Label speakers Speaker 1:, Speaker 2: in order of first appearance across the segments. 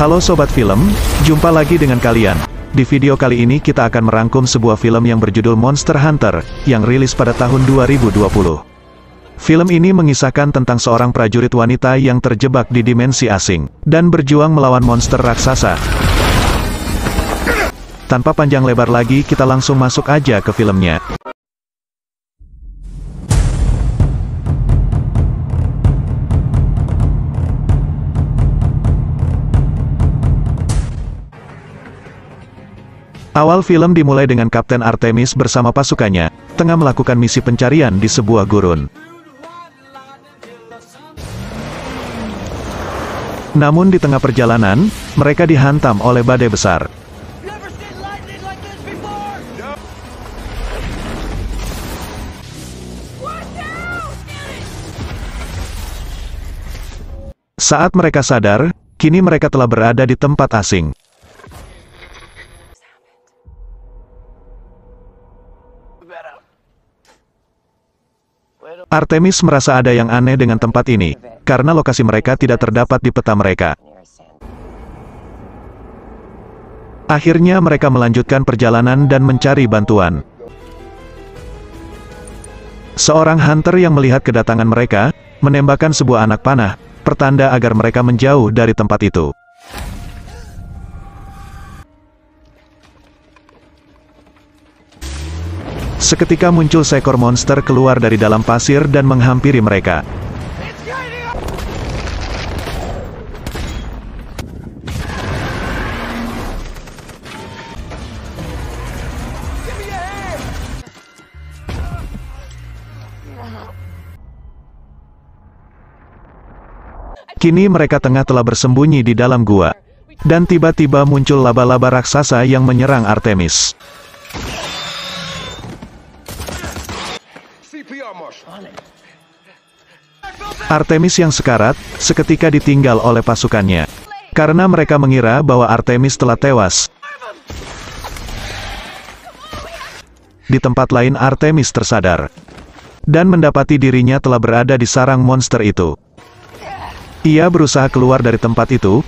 Speaker 1: Halo Sobat Film, jumpa lagi dengan kalian. Di video kali ini kita akan merangkum sebuah film yang berjudul Monster Hunter, yang rilis pada tahun 2020. Film ini mengisahkan tentang seorang prajurit wanita yang terjebak di dimensi asing, dan berjuang melawan monster raksasa. Tanpa panjang lebar lagi, kita langsung masuk aja ke filmnya. Awal film dimulai dengan Kapten Artemis bersama pasukannya, tengah melakukan misi pencarian di sebuah gurun. Namun di tengah perjalanan, mereka dihantam oleh badai besar. Saat mereka sadar, kini mereka telah berada di tempat asing. Artemis merasa ada yang aneh dengan tempat ini, karena lokasi mereka tidak terdapat di peta mereka. Akhirnya mereka melanjutkan perjalanan dan mencari bantuan. Seorang hunter yang melihat kedatangan mereka, menembakkan sebuah anak panah, pertanda agar mereka menjauh dari tempat itu. Seketika muncul seekor monster keluar dari dalam pasir dan menghampiri mereka. Kini mereka telah bersembunyi di dalam gua. Dan tiba-tiba muncul laba-laba raksasa yang menyerang Artemis. Artemis yang sekarat, seketika ditinggal oleh pasukannya. Karena mereka mengira bahwa Artemis telah tewas. Di tempat lain Artemis tersadar. Dan mendapati dirinya telah berada di sarang monster itu. Ia berusaha keluar dari tempat itu.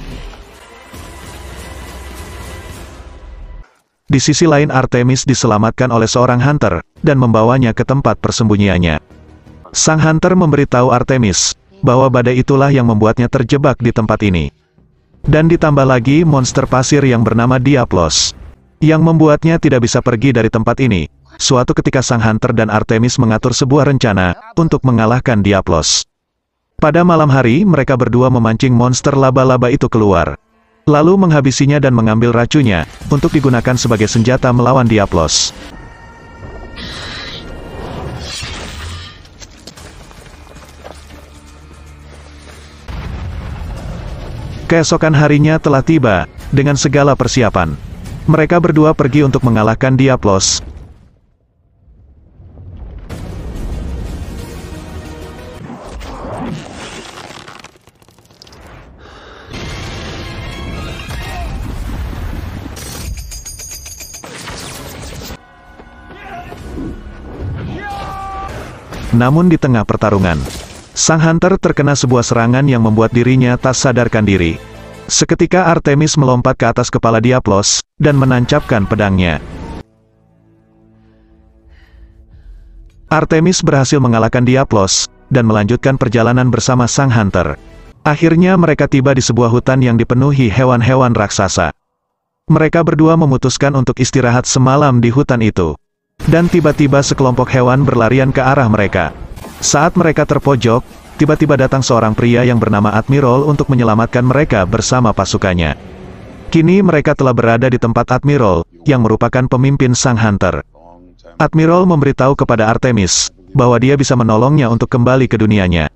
Speaker 1: Di sisi lain Artemis diselamatkan oleh seorang hunter, dan membawanya ke tempat persembunyiannya. Sang hunter memberitahu Artemis, bahwa badai itulah yang membuatnya terjebak di tempat ini. Dan ditambah lagi monster pasir yang bernama Diablos, yang membuatnya tidak bisa pergi dari tempat ini. Suatu ketika sang hunter dan Artemis mengatur sebuah rencana, untuk mengalahkan Diablos. Pada malam hari mereka berdua memancing monster laba-laba itu keluar. Lalu menghabisinya dan mengambil racunnya, untuk digunakan sebagai senjata melawan Diablos. Keesokan harinya telah tiba, dengan segala persiapan. Mereka berdua pergi untuk mengalahkan Diablos. Namun di tengah pertarungan, sang hunter terkena sebuah serangan yang membuat dirinya tak sadarkan diri. Seketika Artemis melompat ke atas kepala Diablos, dan menancapkan pedangnya. Artemis berhasil mengalahkan Diablos, dan melanjutkan perjalanan bersama sang hunter. Akhirnya mereka tiba di sebuah hutan yang dipenuhi hewan-hewan raksasa. Mereka berdua memutuskan untuk istirahat semalam di hutan itu. Dan tiba-tiba sekelompok hewan berlarian ke arah mereka. Saat mereka terpojok, tiba-tiba datang seorang pria yang bernama Admiral untuk menyelamatkan mereka bersama pasukannya. Kini mereka telah berada di tempat Admiral, yang merupakan pemimpin sang hunter. Admiral memberitahu kepada Artemis, bahwa dia bisa menolongnya untuk kembali ke dunianya.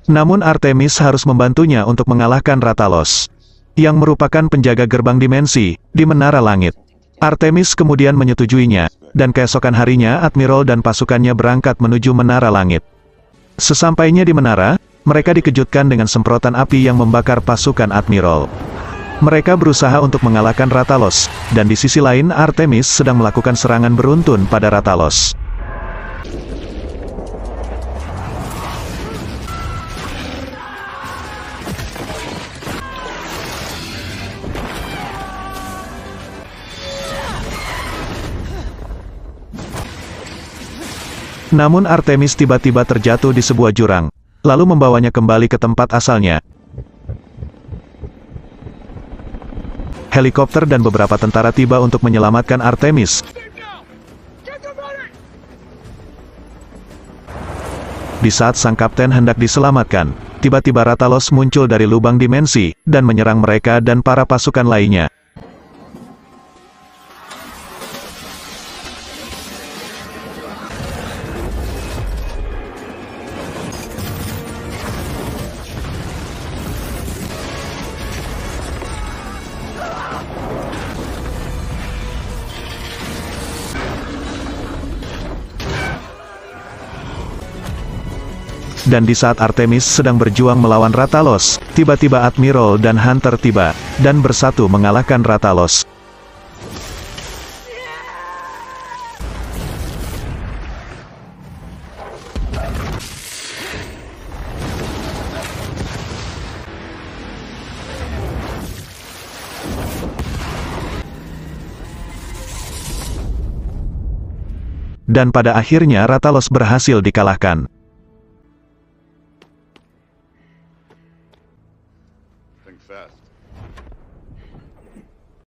Speaker 1: Namun Artemis harus membantunya untuk mengalahkan Ratalos, yang merupakan penjaga gerbang dimensi, di Menara Langit. Artemis kemudian menyetujuinya, dan keesokan harinya Admiral dan pasukannya berangkat menuju Menara Langit. Sesampainya di menara, mereka dikejutkan dengan semprotan api yang membakar pasukan Admiral. Mereka berusaha untuk mengalahkan Ratalos, dan di sisi lain Artemis sedang melakukan serangan beruntun pada Ratalos. Namun Artemis tiba-tiba terjatuh di sebuah jurang, lalu membawanya kembali ke tempat asalnya. Helikopter dan beberapa tentara tiba untuk menyelamatkan Artemis. Di saat sang kapten hendak diselamatkan, tiba-tiba Rathalos muncul dari lubang dimensi, dan menyerang mereka dan para pasukan lainnya. Dan di saat Artemis sedang berjuang melawan Rathalos, tiba-tiba Admiral dan Hunter tiba, dan bersatu mengalahkan Rathalos. Dan pada akhirnya Rathalos berhasil dikalahkan.